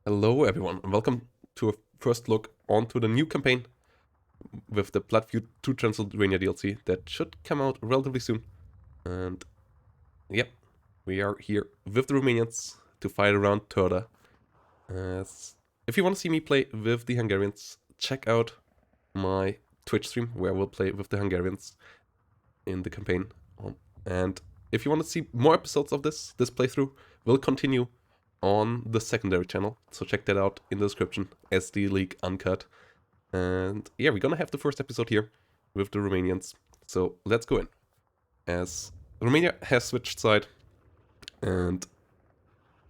Hello everyone, and welcome to a first look onto the new campaign with the Feud 2 Transylvania DLC that should come out relatively soon. And yep, we are here with the Romanians to fight around Turda. If you want to see me play with the Hungarians, check out my Twitch stream where we'll play with the Hungarians in the campaign. And if you want to see more episodes of this playthrough will continue on the secondary channel, so check that out in the description, SD League Uncut. And yeah, we're gonna have the first episode here with the Romanians, so let's go in. As Romania has switched side, and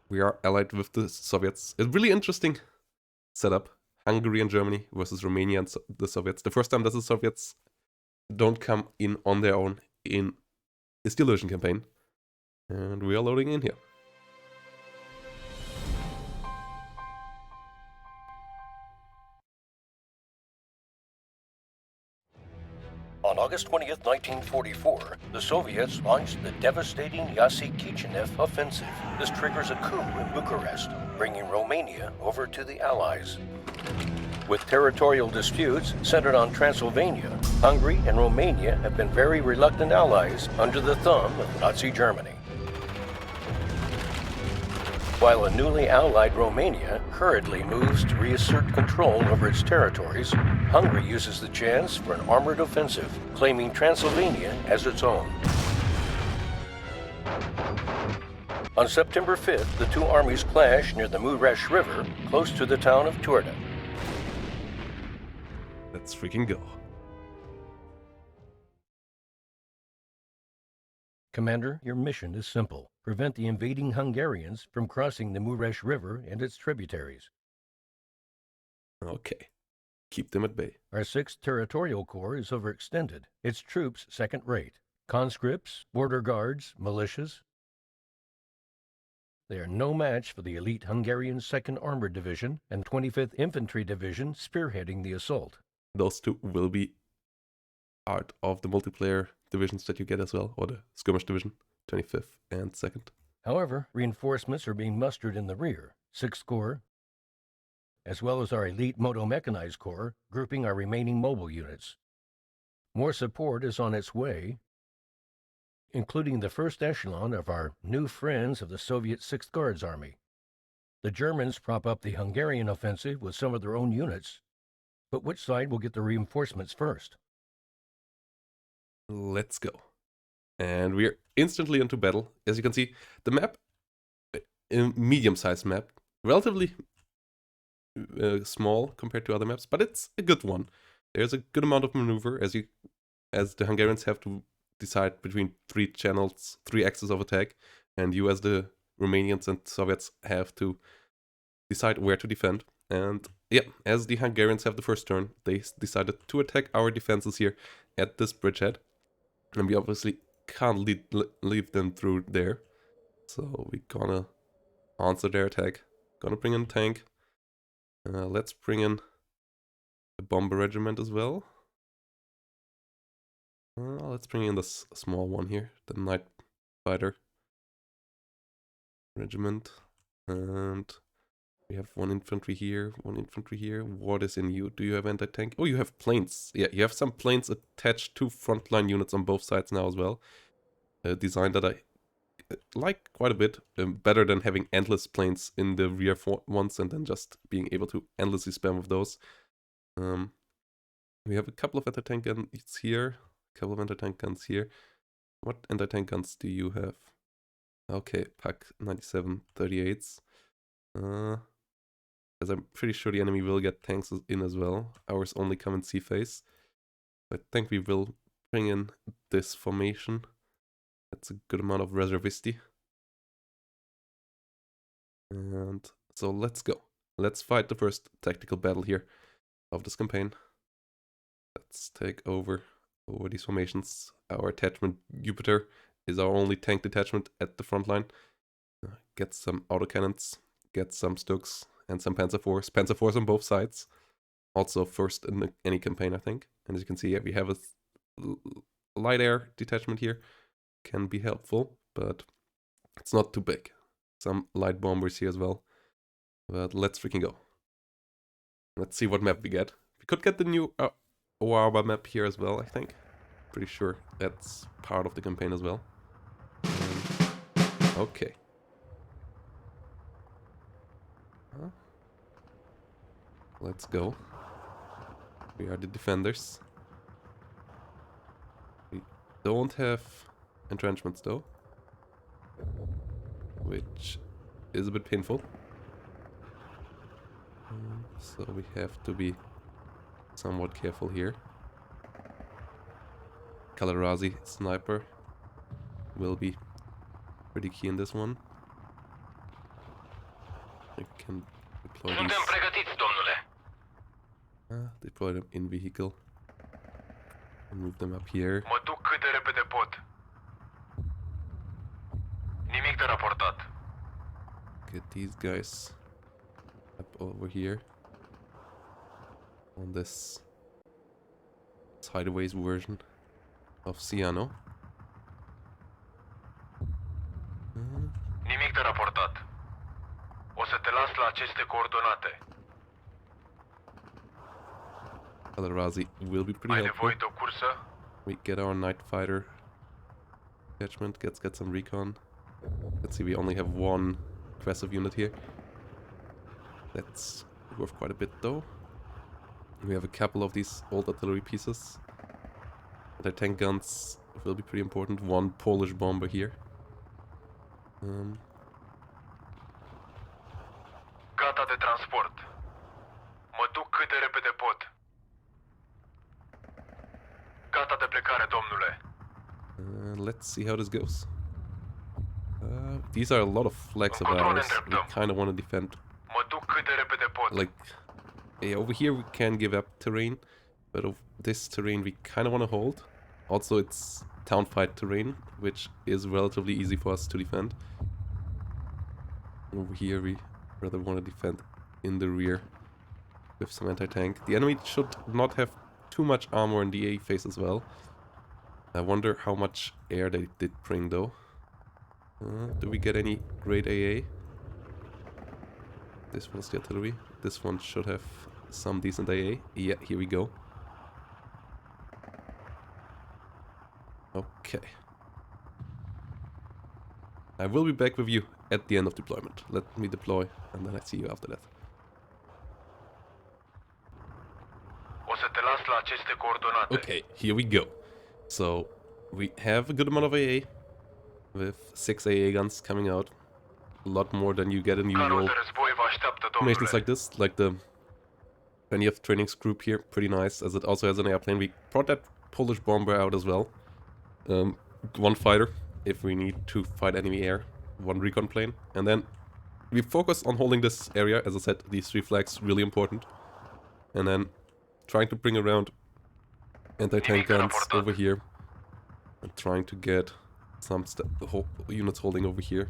we are allied with the Soviets. A really interesting setup. Hungary and Germany versus Romania and the Soviets. The first time that the Soviets don't come in on their own in this Delusion campaign. And we are loading in here. On August 20th, 1944, the Soviets launched the devastating Yasi-Kishinev offensive. This triggers a coup in Bucharest, bringing Romania over to the Allies. With territorial disputes centered on Transylvania, Hungary and Romania have been very reluctant allies under the thumb of Nazi Germany. While a newly allied Romania hurriedly moves to reassert control over its territories, Hungary uses the chance for an armored offensive, claiming Transylvania as its own. On September 5th, the two armies clash near the Mureș River, close to the town of Turda. Let's freaking go. Commander, your mission is simple. Prevent the invading Hungarians from crossing the Mureș River and its tributaries. Okay. Keep them at bay. Our 6th Territorial Corps is overextended. Its troops second-rate. Conscripts, border guards, militias. They are no match for the elite Hungarian 2nd Armored Division and 25th Infantry Division spearheading the assault. Those two will be part of the multiplayer divisions that you get as well, or the skirmish division, 25th and 2nd. However, reinforcements are being mustered in the rear, 6th Corps, as well as our elite moto-mechanized corps, grouping our remaining mobile units. More support is on its way, including the first echelon of our new friends of the Soviet 6th Guards Army. The Germans prop up the Hungarian offensive with some of their own units, but which side will get the reinforcements first? Let's go. And we're instantly into battle. As you can see, the map, a medium-sized map, relatively small compared to other maps, but it's a good one. There's a good amount of maneuver as the Hungarians have to decide between three channels, three axes of attack, and you as the Romanians and Soviets have to decide where to defend. And yeah, as the Hungarians have the first turn, they decided to attack our defenses here at this bridgehead. And we obviously can't leave them through there. So we're gonna answer their attack. Gonna bring in a tank. Let's bring in a bomber regiment as well. Let's bring in this small one here, the night fighter regiment. And we have one infantry here, one infantry here. What is in you? Do you have anti-tank? Oh, you have planes. Yeah, you have some planes attached to frontline units on both sides now as well. A design that I like quite a bit. Better than having endless planes in the rear ones and then just being able to endlessly spam with those. We have a couple of anti-tank guns here. A couple of anti-tank guns here. What anti-tank guns do you have? Okay, Pak 97 38s. As I'm pretty sure the enemy will get tanks in as well. Ours only come in sea phase. I think we will bring in this formation. That's a good amount of reservisti. And so let's go. Let's fight the first tactical battle here of this campaign. Let's take over these formations. Our attachment Jupiter is our only tank detachment at the front line. Get some autocannons, get some Stugs, and some Panzer IVs. Panzer IVs on both sides. Also first in any campaign, I think. And as you can see, yeah, we have a light air detachment here. Can be helpful, but it's not too big. Some light bombers here as well. But let's freaking go. Let's see what map we get. We could get the new Oawa map here as well, I think. Pretty sure that's part of the campaign as well. Okay. Let's go. We are the defenders. We don't have entrenchments though, which is a bit painful. So we have to be somewhat careful here. Kalarazi sniper will be pretty key in this one. I can deploy these. Deploy them in vehicle. And move them up here. Mă duc cât de repede pot. Nimic de raportat. Get these guys up over here. On this sideways version of Ciano. Nimic de raportat. O să te las la aceste coordonate. Kalarazi will be pretty Ai helpful. nevoie de o cursă? We get our night fighter attachment. Get some recon. Let's see, we only have one aggressive unit here. That's worth quite a bit though. We have a couple of these old artillery pieces. The tank guns will be pretty important. One Polish bomber here. Gata de transport. Mă duc cât de repede pot. Gata de plecare, domnule. Let's see how this goes. These are a lot of flags of ours. We kind of want to defend. Mă duc cât de repede pot. Like, yeah, over here we can give up terrain, but of this terrain we kind of want to hold. Also, it's town fight terrain, which is relatively easy for us to defend. Over here we rather want to defend in the rear with some anti-tank. The enemy should not have too much armor in the A phase as well. I wonder how much air they did bring though. Do we get any great AA? This was the artillery. This one should have some decent AA. Yeah, here we go. Okay. I will be back with you at the end of deployment. Let me deploy and then I see you after that. O să te las la aceste coordonate. Okay, here we go. So, we have a good amount of AA, with 6 AA guns coming out. A lot more than you get in Carul usual de război vă așteaptă, formations domnule. like this, like the 20th Trainings group here. Pretty nice, as it also has an airplane. We brought that Polish bomber out as well. One fighter, if we need to fight enemy air. One recon plane. And then we focus on holding this area. As I said, these 3 flags really important. And then trying to bring around anti-tank guns over here. And trying to get some units holding over here.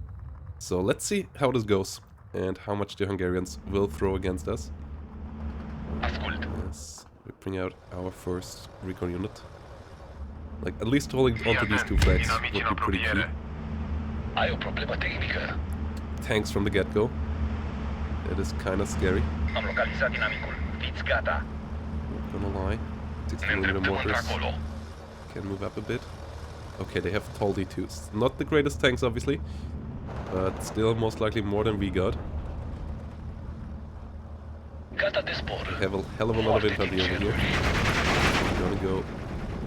So let's see how this goes. And how much the Hungarians will throw against us. Ascult. Yes, we bring out our first recon unit. Like, at least holding onto these 2 flags would be pretty key. Ai o problemă tehnică. Tanks from the get-go. It is kind of scary. Am localizat dinamicul. Fiți gata. Not gonna lie. 60mm mortars can move up a bit. Okay, they have tall D2s. Not the greatest tanks, obviously, but still most likely more than we got. Gata de spor. We have a hell of a lot of infantry over here. We're gonna go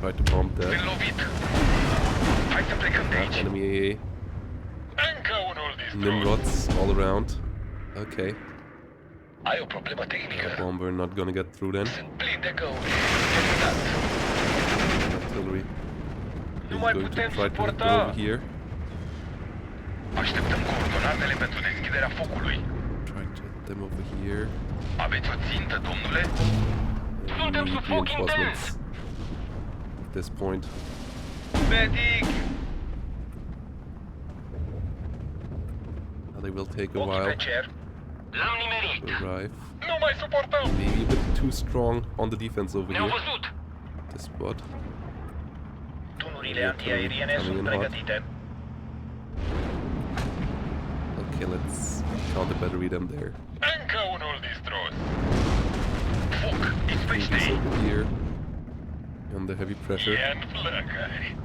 try to bomb that. Sunt lovit. Hai să plecăm de aici. Enemy AA. Încă unul distrus. Nimrods all around. Okay. Ai o problemă tehnică. Bomber not gonna get through then. Sunt plin de găuri. Artillery Nu is mai going to putem try to go suporta. over here. Așteptăm coordonatele pentru deschiderea focului. Try to get them over here. Aveți o țintă, domnule? Suntem sub foc intens. At this point. Medic! They will take a Ochii while pe cer. L-am to nimerit. arrive. Nu mai suportăm. Maybe a bit too strong on the defense over Ne-au here. văzut. This spot. Tunurile antiaeriene sunt pregătite. Okay, let's counter battery them there. Încă distrus. Foc, ispește He's over here. Under heavy pressure. în flăcări.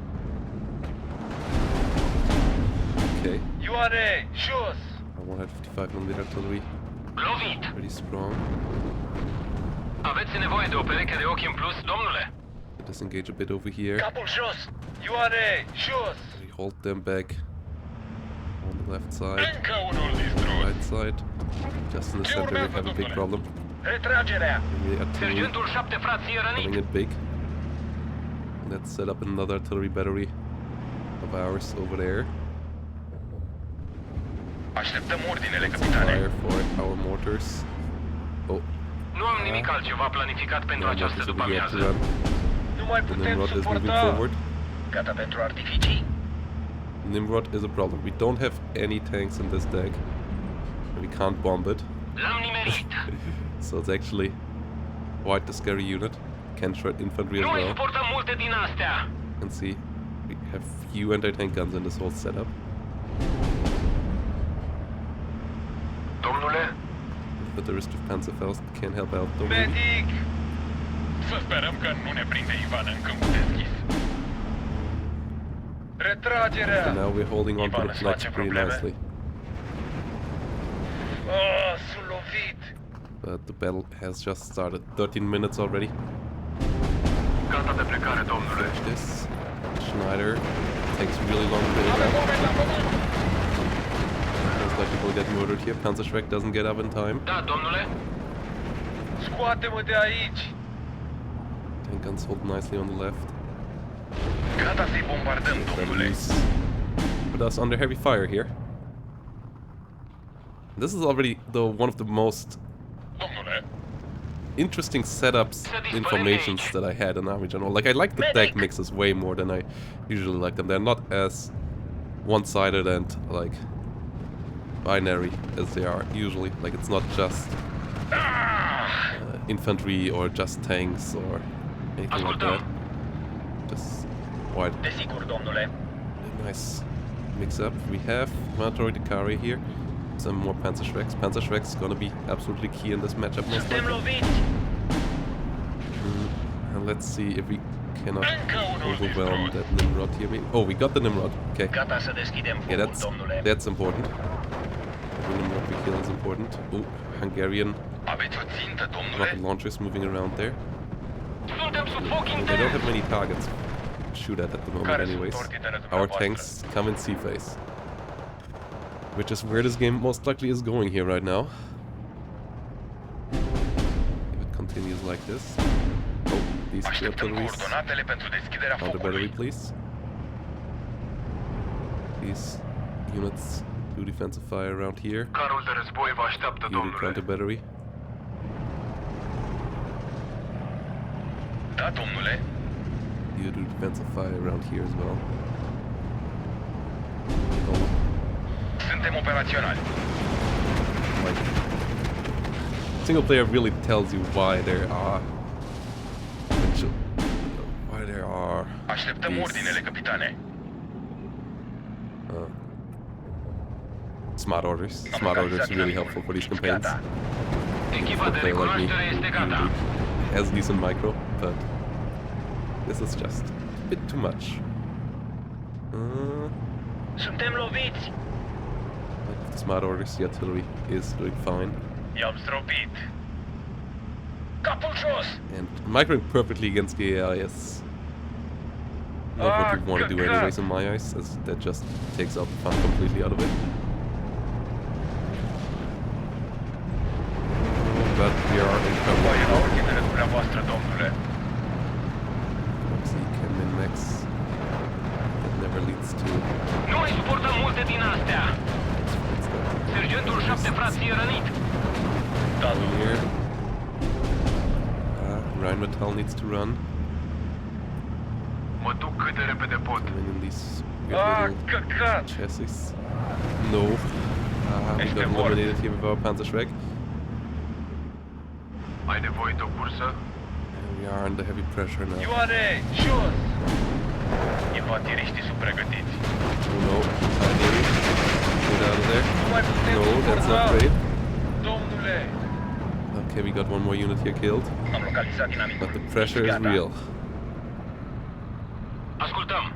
Okay. Ioane, jos! 155mm artillery. Lovit! Pretty strong. Aveți nevoie de o pereche de ochi în plus, domnule? Disengage a bit over here. Capul jos! Ioane, jos! We hold them back on the left side, Încă unul distrus! right side. Just in the center we have a big problem. Retragerea! The artillery Sergentul 7 frați e rănit! coming in big. Let's set up another artillery battery of ours over there. Așteptăm ordinele, Let's capitane. fire for our mortars. Oh, Nu am nimic altceva planificat pentru Nimrod această is over here to după-amiază. run. Nu mai The putem Nimrod is moving suporta! forward. Gata pentru artificii? Nimrod is a problem. We don't have any tanks in this deck. We can't bomb it. L-am nimerit! So it's actually quite a scary unit. Can shred infantry as Nu mai well. suportăm multe din astea! You can see we have few anti-tank guns in this whole setup. Domnule? But the rest of Panzerfaust can help out, don't we? Medic! Să sperăm că nu ne prinde Ivan în câmpul deschis. Retragerea! And now we're holding on to Ivan the își flanks face pretty probleme? nicely. Oh, sunt lovit! But the battle has just started. 13 minutes already. Gata de plecare, domnule. Finish this. Schneider takes really long to build up. Most likely will get murdered here. Panzerschreck doesn't get up in time. Da, domnule? Scoate-mă de aici! Tank guns hold nicely on the left. Gata să-i bombardăm, domnule. Rebels put us under heavy fire here. This is already one of the most Domnule, interesting setups, informations that I had in Army General. Like, I like the deck mixes way more than I usually like them. They're not as one-sided and, like, binary as they are usually. Like, it's not just infantry or just tanks or anything like that. Just quite desigur, domnule. a nice mix-up. We have Mandatory Dakari here. Some more Panzerschrecks. Panzerschreck's gonna be absolutely key in this matchup most Suntem likely. loviți! And let's see if we cannot Încă unul overwhelm distrus! that Nimrod here. Oh, we got the Nimrod. Okay. Gata să deschidem Yeah, focul, domnule. that's important. The Nimrod we kill is important. Oh, Hungarian Aveți o țintă, domnule? rocket launchers moving around there. Suntem sub foc They don't intens! have many targets to shoot at the moment Care sunt anyways. ordinele Our dumneavoastră? tanks come in sea phase. Which is where this game most likely is going here right now. If it continues like this. Oh, these two Așteptăm artilleries. coordonatele pentru deschiderea Counter battery, focului. please. These units do defensive fire around here. Carul de război vă așteaptă, You do counter domnule. battery. Da, domnule. You do defensive fire around here as well. Oh, Suntem operaționali. like single player really tells you why there are Așteptăm these ordinele, capitane. smart orders. Smart orders are really helpful for these campaigns. Gata. Echipa de Player like me recunoaștere este gata. usually has decent micro, but this is just a bit too much. Suntem loviți. Like with the smart orders, the artillery is doing fine. I-am stropit. Capul jos! And microing perfectly against the AI is not what you want to do anyways in my eyes, as that just takes out the fun completely out of it. But we are in trouble. Voi la ordinele dumneavoastră, domnule. Obviously, can min-max. That never leads to... Nu mai suportăm multe din astea. Sergentul 7 frați e rănit. Da, domnule. Here. Rheinmetall needs to run. Mă duc cât de repede pot. And in these weird little căcat! chassis. No. We Este got mort. eliminated here with our Panzerschreck. Ai nevoie de o cursă? And we are under heavy pressure now. Ioane, jos! Infanteriștii sunt pregătiți. Oh no. Get out of there. Nu mai putem No, that's suporta. not great. Domnule! Okay, we got one more unit here killed. Am localizat dinamicul. But the pressure is Gata. real. Ascultăm.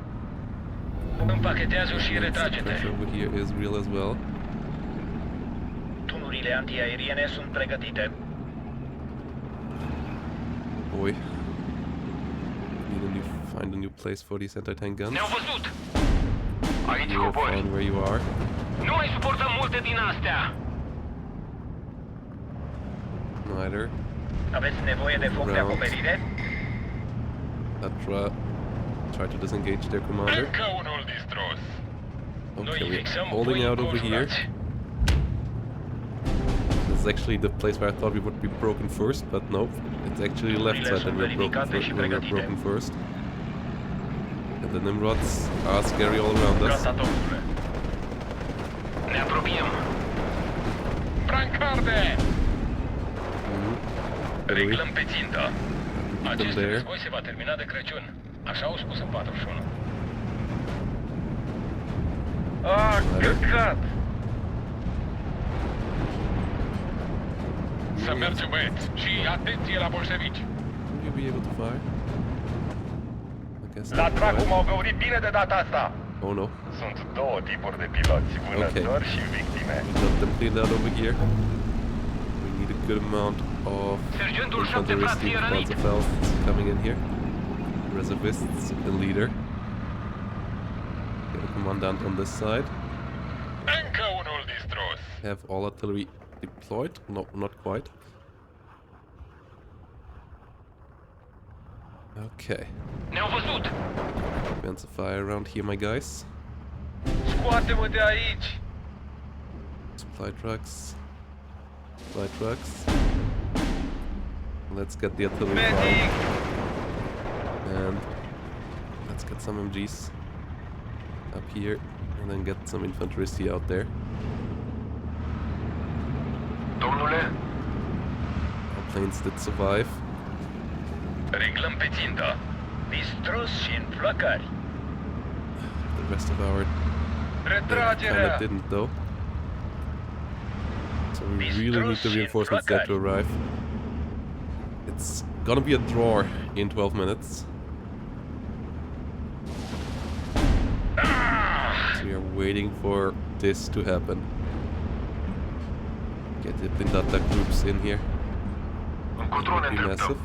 Împachetează și Yes, the retrage-te. pressure over here is real as well. Tunurile antiaeriene sunt pregătite. Boy. Find a new place for these anti-tank guns. Ne-au văzut. Aici You'll cobori. find where you are. Nu mai suportăm multe din astea. Neither. Aveți nevoie de foc de Round. acoperire? Try to disengage their commander. Încă unul distrus. Okay, we're holding out over here. This is actually the place where I thought we would be broken first, but nope. It's actually the left side that we're broken first. And the Nimrods are scary all around us. Gata, domnule. Ne apropiem. Brancarde! Reglăm pe țintă. Acest there. război se va termina de Crăciun. Așa au spus în 41. Ah, căcat! Să mergem, băieți, și atenție la bolșevici! Will you be able to fire? I guess La not, dracu right? m-au găurit bine de data asta! Oh no. Sunt două tipuri de piloți, vânători și victime. We got them cleaned out over here. We need a good amount of Sergentul 7 infanteristic frații e rănit. Panzerfaust coming in here. Reservists, a leader. Get a commandant on this side. Încă unul distrus. Have all artillery deployed? No, not quite. Okay. Ne-au văzut! Advance a fire around here, my guys. Scoate-mă de aici! Supply trucks. Supply trucks. Let's get the artillery Medic! firing. And let's get some MGs up here. And then get some infanteristy out there. Domnule, Our planes did survive. reglăm pe țintă. Distrus și în flăcări. The rest of our kind Retragerea! of didn't though. So we really need the reinforcements there to arrive. It's gonna be a draw in 12 minutes. So we are waiting for this to happen. Get the Blindata groups in here. Încotro ne Be îndreptăm. massive.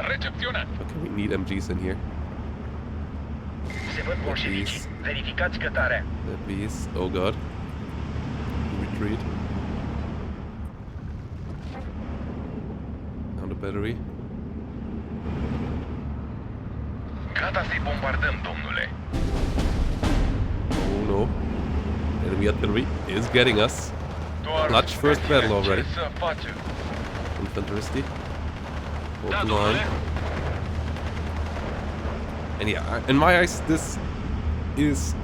Recepționat. Okay, we need MGs in here. Se văd bolșevicii. Verificați cătarea. These. Oh god. Retreat. Down the battery. Gata să-i bombardăm, domnule. Oh no. Enemy artillery is getting us. Clutch first battle already. Ce să facem? Infanteristy. Hold Da, the domnule. line. And yeah, in my eyes, this is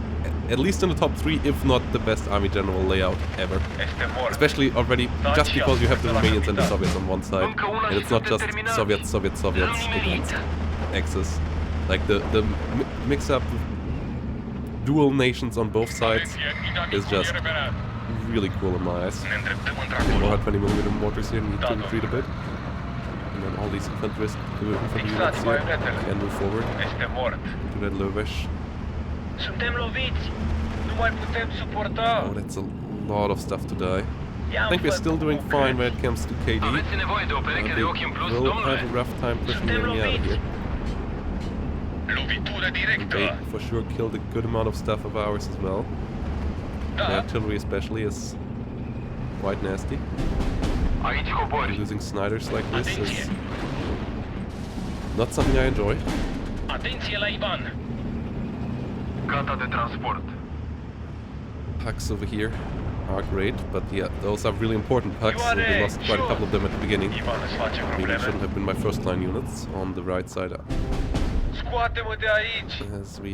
at least in the top 3, if not the best army general layout ever. Este mort. Especially already just because you have the Romanians and the Soviets on one side, and it's not just Soviets against Axis. Like the mix up dual nations on both sides is just really cool in my eyes. Ne îndreptăm Okay, într-acolo. more 20mm mortars here need to retreat a bit. And then all these infantry units here can move forward Este mort. to that Lovesh. Suntem loviți. Nu mai putem suporta. Oh, that's a lot of stuff to die. I think we're still doing fine when it comes to KD. Aveți nevoie de o pereche de They ochi în plus, will domnule? have a rough time pushing the Suntem enemy out of here. loviți. Lovitură And directă. they for sure killed a good amount of stuff of ours as well. The Da. artillery especially is quite nasty. Aici cobori. Losing Snyders like this is Atenție. not something I enjoy. Atenție la Ivan. Gata de transport. Pucks over here are great, but yeah, those are really important pucks. So we lost quite a couple of them at the beginning. Ivan îți face Maybe probleme. shouldn't have been my first line units on the right side, Scoate-mă de aici. as we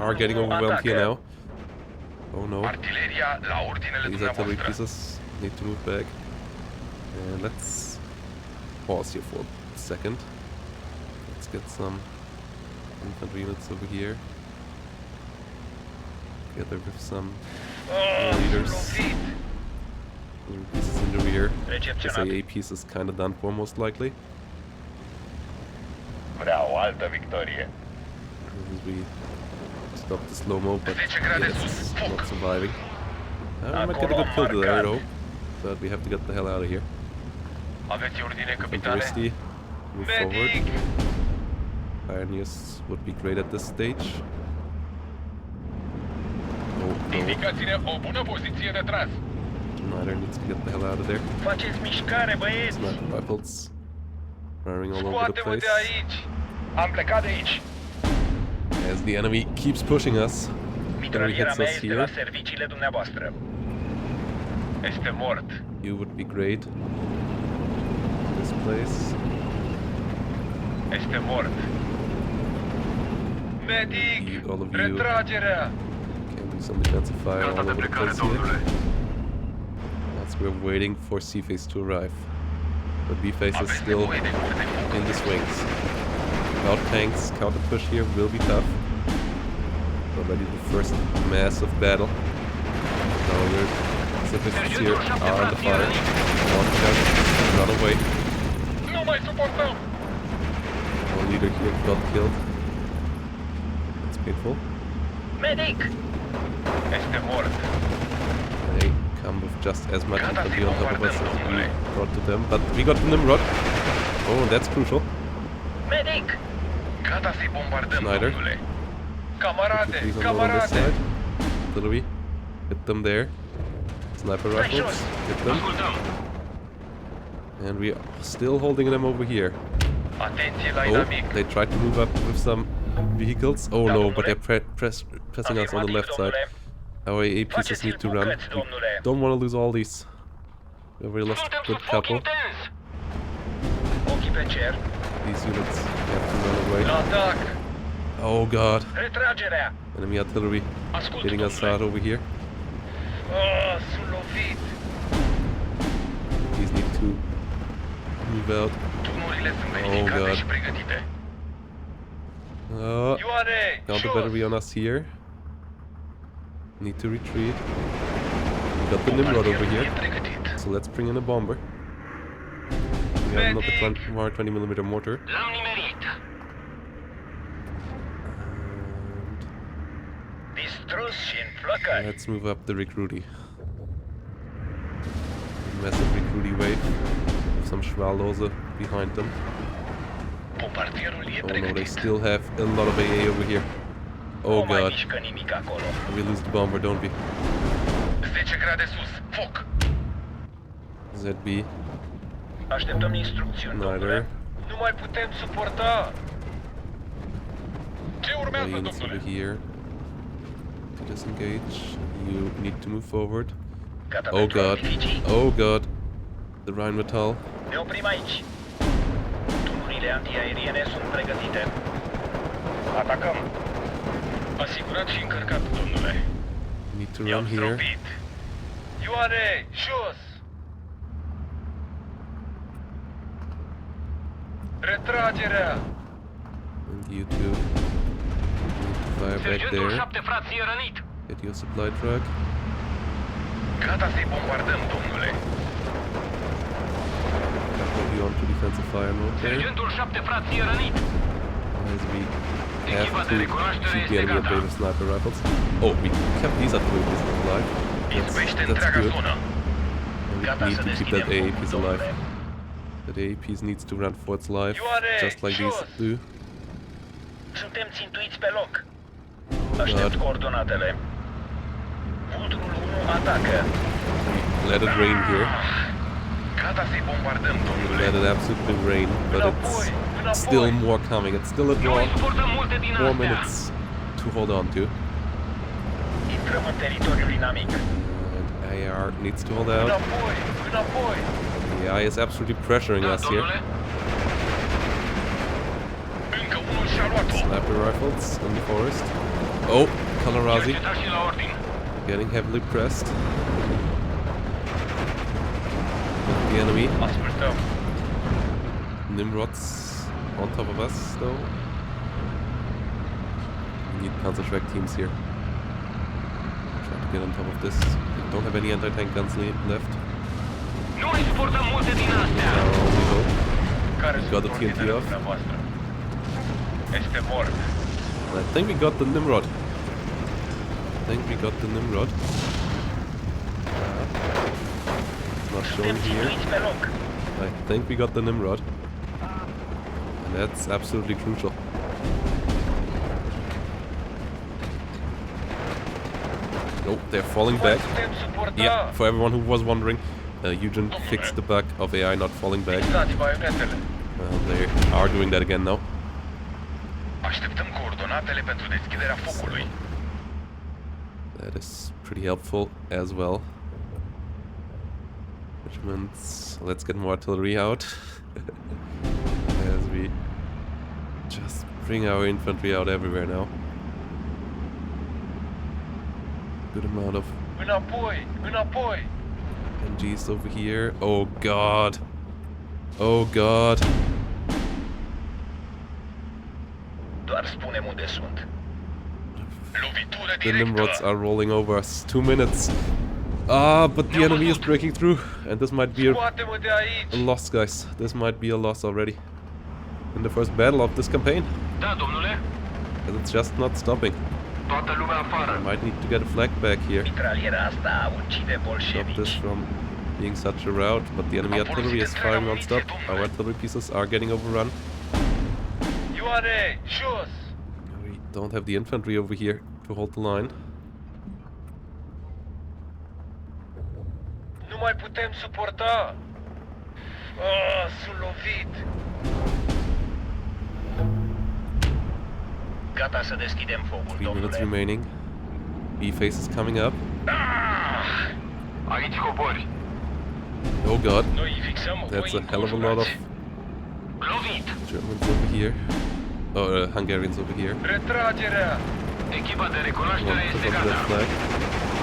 are getting overwhelmed here now. Oh no, Artileria la ordinele these artillery dumneavoastră. pieces need to move back. And let's pause here for a second. Let's get some infantry units over here. Together with some Oh, leaders. lovit. Pieces in the rear. This Recepționat. AA piece is kinda done for, most likely. Vreau o altă victorie. As we stop the slow-mo, but 10 grade yeah, sus. it's Foc. not surviving. We might get a good kill there, though. But we have to get the hell out of here. Aveți ordine, And capitane? Risty, move forward. Medic! Pioneers would be great at this stage. Oh, no. Indicați-ne o bună poziție de tras. Snyder needs to get the hell out of there. Faceți mișcare, băieți! Sniper rifles firing all over the Scoate-mă place. de aici! Am plecat de aici. As the enemy keeps pushing us. Mitraliera hits mea us este here. la serviciile dumneavoastră. Este mort. You would be great. This place. Este mort. Medic! All of you Retragerea! can do some defensive fire all Gata de over the plecare, place here. domnule. As we're waiting for C-Phase to arrive. But B-Phase is Aveți still nevoie de multe foc. in the swings. Without tanks, counter push here will be tough. Already the first massive battle. Now we're Pacifists here are on the fire. One shot, run away. Nu mai suportăm! One leader here got killed. It's painful. Medic! Este mort. They come with just as much Gata, infantry on top of us as we domnule. brought to them. But we got the Nimrod. Oh, that's crucial. Medic! Gata să-i bombardăm, Snyder. domnule. Camarade! Please unload on this Camarade! side. Artillery. Hit them there. Sniper Stai rifles. jos! Hit them. Ascultăm! And we are still holding them over here. Atenție la Oh, inamic! they tried to move up with some vehicles. Oh Da, no, domnule. but they're pressing us on the Afirmativ, left side. domnule. Our AA pieces Faceți-l need to run. bucăți, We domnule. don't want to lose all these. We already lost Suntem a good sub foc couple. intens! Ochii pe cer. These units have to run away. La atac! Oh god. Retragerea! Enemy artillery Ascult, hitting us domnule. hard over here. Oh, sunt lovit! These need to move out. Tunurile sunt Oh, verificate God. și pregătite. Ioane! Counter jos! battery on us here. Need to retreat. We got the Nimrod over Bombardierul here. e pregătit. So let's bring in a bomber. We have another Medic! 20mm mortar. L-am nimerit. Distrus și în flăcări. Let's move up the recruity. Massive recruity wave. With some Schwalose behind them. Bombardierul e Oh no, they pregătit. still have a lot of AA over here. Oh Nu mai god. mișcă nimic acolo. We lose the bomber, don't we? 10 grade sus. Foc. ZB. Așteptăm instrucțiuni, Snyder. domnule. Nu mai putem suporta. Ce urmează, Units over domnule? here. To disengage. You need to move forward. Gata Oh pentru god. artificii? Oh god. The Rheinmetall. Ne oprim aici. Tunurile antiaeriene sunt pregătite. Atacăm. Asigurat și încărcat, domnule. Need to I-am run here. zdrobit. Ioane, jos! Retragerea! And you two need to fire back there. 7 frații e rănit. Get your supply truck. Gata să-i bombardăm, domnule. Put you onto defensive fire mode there. Sergentul 7 frații e rănit. As we Echipa have de to recunoaștere shoot the este enemy at gata. bay with sniper rifles. Oh, we kept these artillery pieces alive. Izbește That's întreaga good. zonă. And we Gata need să to keep that deschidem AA focul, piece alive. domnule. That AA piece needs to run for its life, Ioane, just like these jos! do. Suntem țintuiți pe loc. Aștept God. coordonatele. Vulturul 1 atacă. Let it rain here. Gata să-i bombardăm, domnule. Let it absolutely rain, but Înapoi, it's înapoi. still more coming. It's still a Nu draw. mai suportăm multe din 4 astea. minutes to hold on to. Intrăm în teritoriul inamic. And AR needs to hold out. Înapoi, înapoi. The AI is absolutely pressuring Da, us here. domnule. Încă unul și-a luat-o. Sniper rifles in the forest. Oh, Kalarazi Cercetați și la ordin. getting heavily pressed. The enemy. Ascultăm. Nimrods on top of us, though. We need Panzerschreck teams here. Try to get on top of this. We don't have any anti-tank guns left. Nu mai suportăm multe din astea. We hope. Care We got the sunt TNT ordinele off. dumneavoastră? Este mort. I think we got the Nimrod. It's not shown here. Ținuiți pe loc. I think we got the Nimrod. And that's absolutely crucial. Oh, they're falling Nu mai back. putem suporta. Yeah, for everyone who was wondering, Eugen fixed the bug of AI not falling back. Fixați baionetele. They are doing that again now. Așteptăm coordonatele pentru deschiderea focului. That is pretty helpful as well. Which means let's get more artillery out. As we just bring our infantry out everywhere now. Good amount of Înapoi, înapoi. MGs over here. Oh god. Oh god. Doar spunem unde sunt. Lovitură The Nimrods directă. are rolling over us. 2 minutes. Ah, but the enemy is breaking through. And this might be Scoate-mă de a aici. loss, guys. This might be a loss already. In the first battle of this campaign. Da, domnule. And it's just not stopping. Toată lumea afară. I might need to get a flag back here. Mitraliera asta ucide Stop this bolșevici. from being such a rout. But the enemy artillery is firing non-stop. Our artillery pieces are getting overrun. Ioane, jos. We don't have the infantry over here to hold the line. Nu mai putem suporta. Ah, sunt lovit. Gata să deschidem focul, 3 minutes domnule. remaining. B-face is coming up. Ah! Aici cobori. Oh god. Noi îi fixăm, That's voi a hell of a lot of înconjurați. Lovit. Germans over here. Or Hungarians over here. Retragerea. Echipa de We recunoaștere want to este put up that gata. flag.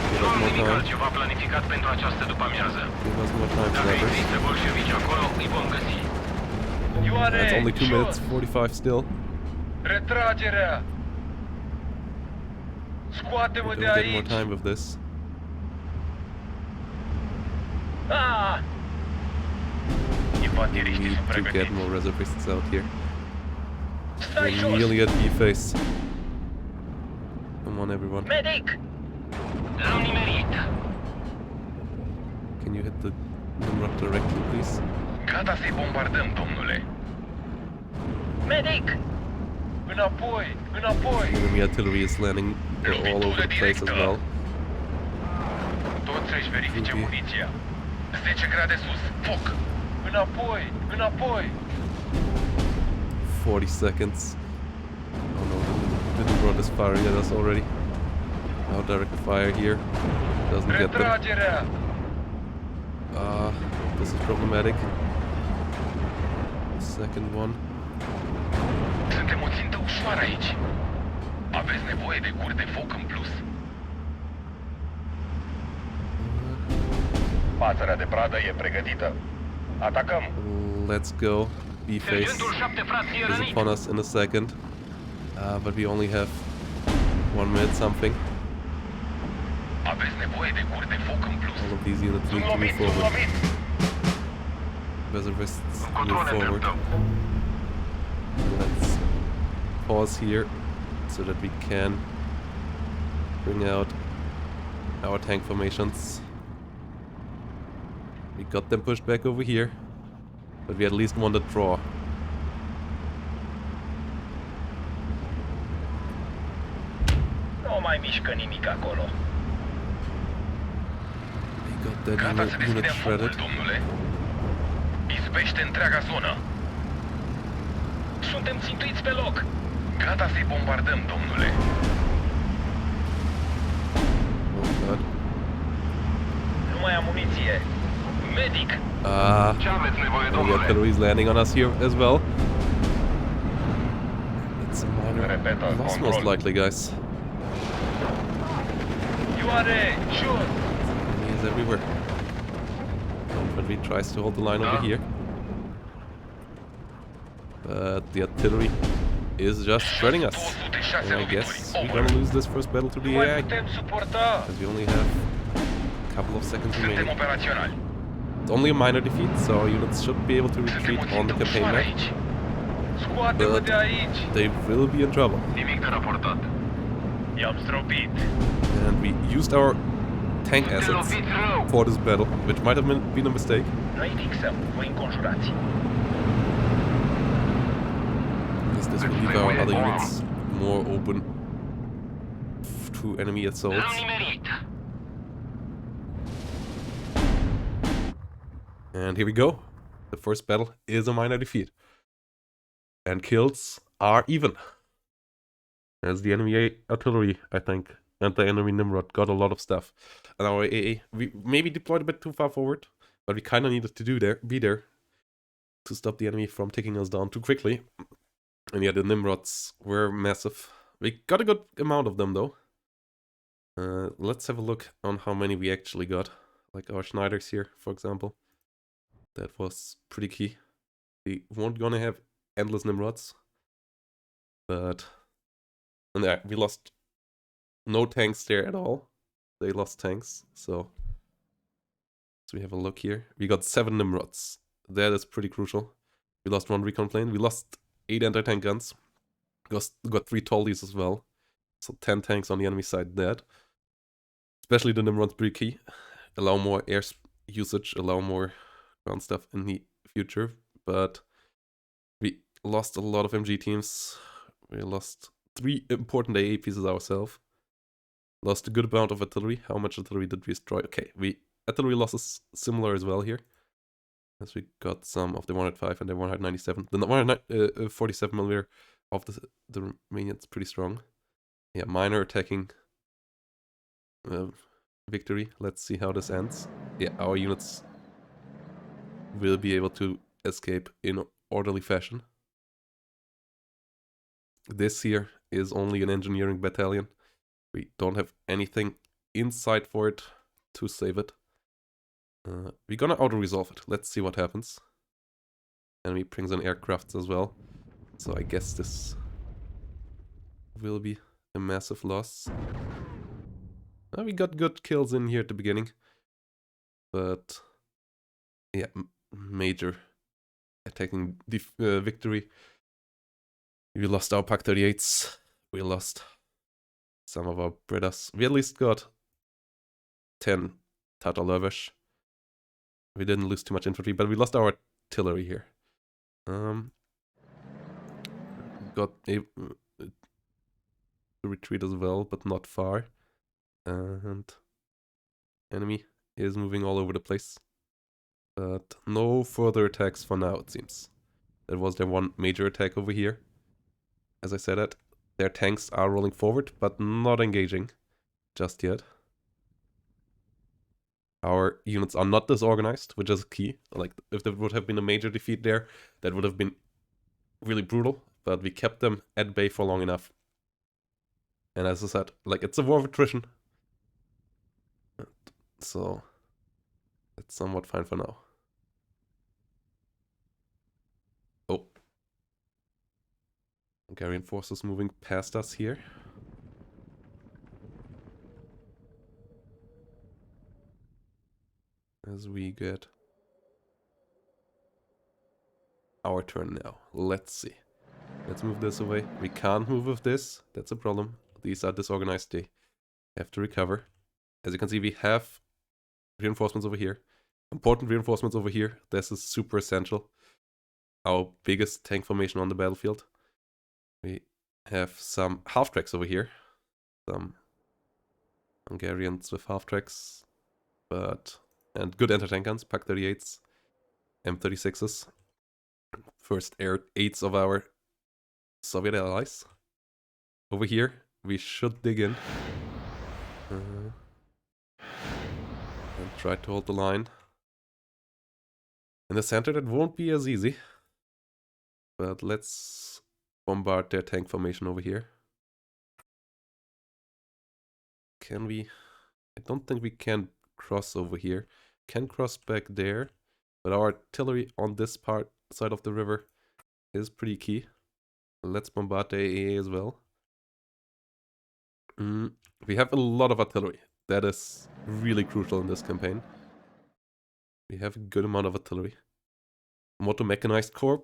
Give Nu us am more nimic time. altceva planificat pentru această după-amiază. Give us more time, Dacă Flappers. există bolșevici acolo, îi vom găsi. Ioane, That's only 2 jos. minutes 45 still. Retragerea. We Scoate-mă don't de get more aici. time with this. Ah! We Infanteriștii need sunt to get pregătiți. more reservists out here. Stai We're jos. nearly at B-face. Come on, everyone. Medic! L-am nimerit. Can you hit the Nimrod directly, please? Gata să-i bombardăm, domnule. Medic! Înapoi, înapoi. Enemy artillery is landing all over the place as well. Toți să-și verifice Ok. muniția. 10 grade sus, foc! Înapoi, înapoi. 40 seconds. Oh no, the Nimrod is firing at us already. Now direct fire here. Doesn't get them. Retragerea. This is problematic. Second one. Suntem o țintă ușoară aici. Aveți nevoie de curi de foc în plus. Pațărea de pradă e pregătită. Atacăm. Let's go. B-face Sergentul 7 frații e is rănit. upon us in a second. But we only have 1 minute something. Aveți nevoie de curi de foc în plus. All of these units Sunt need to move lovit, sunt forward. lovit. Reservists Încotro move ne forward. îndreptăm. Let's pause here so that we can bring out our tank formations. We got them pushed back over here, but we at least won the draw. Nu mai mișcă nimic acolo. We got that Gata să unit deschidem focul, shredded. domnule. Izbește întreaga zonă. Suntem țintuiți pe loc. Gata să-i bombardăm, domnule. Oh god. Nu mai am muniție. Medic! Ce aveți nevoie, The domnule? artillery is landing on us here as well. It's a minor Repetă, loss control. most likely, guys. Ioane, jos! He is everywhere. Infantry tries to hold the line over here. But the artillery is just shredding us. 206 And I guess lovituri. we're gonna lose this first battle to the Nu mai AI. putem suporta. As we only have a couple of seconds Suntem remaining. operaționali. It's only a minor defeat, so our units should be able to Suntem retreat o on the țintă campaign ușoară map. aici. Scoate-mă But de aici! they will be in trouble. Nimic de raportat. I-am stropit. And we used our tank Suntem assets loviți rău. for this battle, which might have been a mistake. Noi fixăm, voi înconjurați. Because this will leave our other units more open to enemy L-am assaults. nimerit. And here we go. The first battle is a minor defeat. And kills are even. As the enemy artillery, I think, and the enemy Nimrod got a lot of stuff. And our AA, we maybe deployed a bit too far forward, but we kind of needed to be there to stop the enemy from taking us down too quickly. And yeah, the Nimrods were massive. We got a good amount of them though. Let's have a look on how many we actually got. Like our Schneiders here, for example. That was pretty key. We weren't gonna have endless Nimrods. But... and yeah, we lost no tanks there at all. They lost tanks, so we have a look here. We got 7 Nimrods. That is pretty crucial. We lost 1 recon plane. We lost 8 anti-tank guns. Got 3 Tollies as well. So 10 tanks on the enemy side dead. Especially the Nimrod's pretty key. Allow more air usage, allow more ground stuff in the future. But we lost a lot of MG teams. We lost 3 important AA pieces ourselves. Lost a good amount of artillery. How much artillery did we destroy? Okay, artillery losses similar as well here. As we got some of the 105 and the 197. The 147mm of the Romanians pretty strong. Yeah, minor attacking victory. Let's see how this ends. Yeah, our units will be able to escape in orderly fashion. This here is only an engineering battalion. We don't have anything inside for it to save it. We're gonna auto-resolve it. Let's see what happens. Enemy brings in aircrafts as well. So I guess this will be a massive loss. We got good kills in here at the beginning. But yeah, major attacking victory. We lost our Pak 38s. We lost some of our Bredas. We at least got 10 Tata Lovesh. We didn't lose too much infantry, but we lost our artillery here. Got a to retreat as well, but not far. And enemy is moving all over the place. But no further attacks for now, it seems. That was their one major attack over here. As I said, their tanks are rolling forward, but not engaging just yet. Our units are not disorganized, which is key. Like, if there would have been a major defeat there, that would have been really brutal. But we kept them at bay for long enough. And as I said, like, it's a war of attrition. So, it's somewhat fine for now. Oh. Hungarian forces moving past us here. As we get our turn now. Let's see. Let's move this away. We can't move with this. That's a problem. These are disorganized. They have to recover. As you can see, we have reinforcements over here. Important reinforcements over here. This is super essential. Our biggest tank formation on the battlefield. We have some half-tracks over here. Some Hungarians with half-tracks. And good anti-tank guns. Pak 38s. M36s. First air 8s of our Soviet allies. Over here, we should dig in. And try to hold the line. In the center, that won't be as easy. But let's bombard their tank formation over here. Can we? I don't think we can cross over here. Can cross back there. But our artillery on this side of the river is pretty key. Let's bombard the AA as well. We have a lot of artillery. That is really crucial in this campaign. We have a good amount of artillery. Moto Mechanized Corps.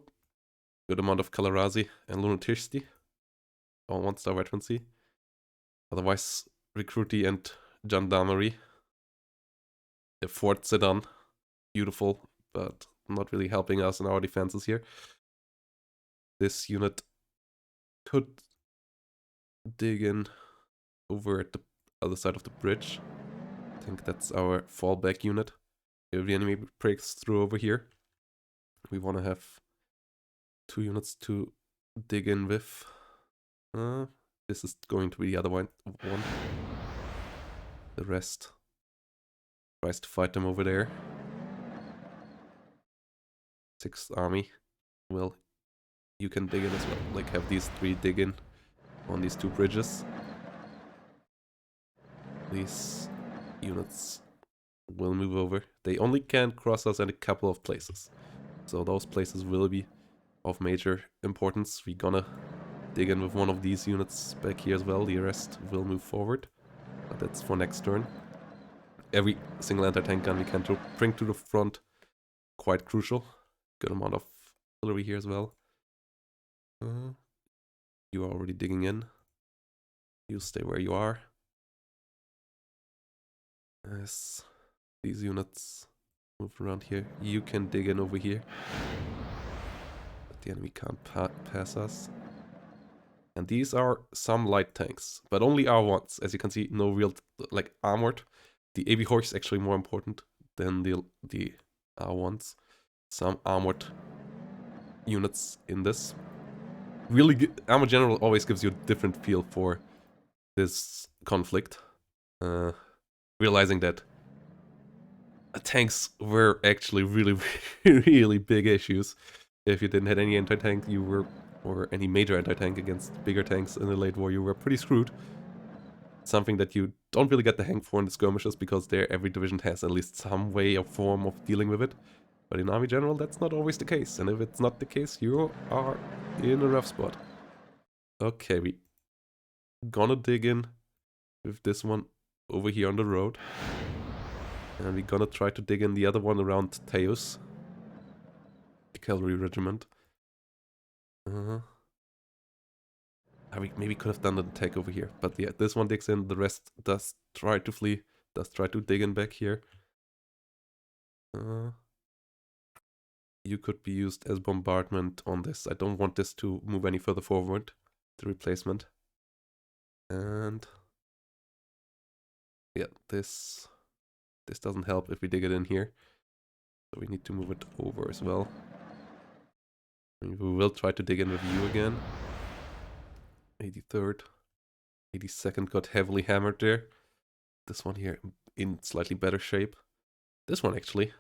Good amount of Kalarazi and Lunatisti. All 1-star veterancy. Otherwise, Recruity and Gendarmerie. The Fort Sedan. Beautiful, but not really helping us in our defenses here. This unit could dig in over at the other side of the bridge. I think that's our fallback unit. If the enemy breaks through over here, we want to have 2 units to dig in with. This is going to be the other one. The rest tries to fight them over there. 6th Army. Well, you can dig in as well. Like, have these 3 dig in on these 2 bridges. These units will move over. They only can cross us at a couple of places. So those places will be of major importance. We're gonna dig in with one of these units back here as well. The rest will move forward. But that's for next turn. Every single anti-tank gun we can bring to the front. Quite crucial. Good amount of artillery here as well. You are already digging in. You stay where you are. As these units move around here, you can dig in over here. But the enemy can't pass us. And these are some light tanks, but only R1s. As you can see, no real, like, armored. The AB Horse is actually more important than the R1s. Some armored units in this. Really good. Armor General always gives you a different feel for this conflict. Realizing that tanks were actually really, really big issues. If you didn't have any anti-tank, you were, or any major anti-tank against bigger tanks in the late war, you were pretty screwed. Something that you don't really get the hang for in the skirmishes, because there every division has at least some way or form of dealing with it. But in Army General, that's not always the case. And if it's not the case, you are in a rough spot. Okay, we gonna dig in with this one over here on the road. And we're gonna try to dig in the other one around Teos. The cavalry regiment. We maybe could have done the attack over here. But yeah, this one digs in, the rest does try to flee. Does try to dig in back here. You could be used as bombardment on this. I don't want this to move any further forward. The replacement. And yeah, this doesn't help if we dig it in here. So we need to move it over as well. And we will try to dig in with you again. 83rd. 82nd got heavily hammered there. This one here in slightly better shape. This one actually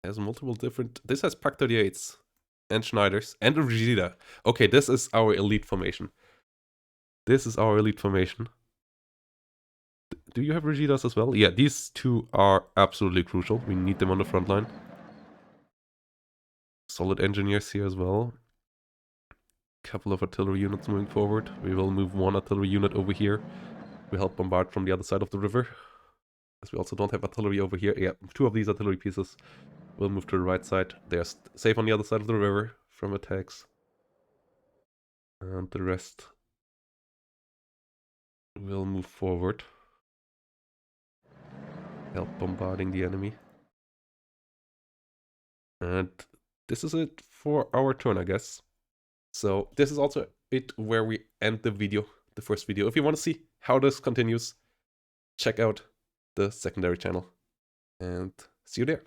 has multiple different... This has Pak 38s and Schneiders and a Rigida. Okay, this is our elite formation. This is our elite formation. Do you have Rigidas as well? Yeah, these 2 are absolutely crucial. We need them on the front line. Solid engineers here as well. Couple of artillery units moving forward. We will move 1 artillery unit over here. We help bombard from the other side of the river. As we also don't have artillery over here. Yeah, 2 of these artillery pieces will move to the right side. They're safe on the other side of the river from attacks. And the rest will move forward. Help bombarding the enemy. And this is it for our turn, I guess. So this is also it where we end the video, the first video. If you want to see how this continues, check out the secondary channel. And see you there.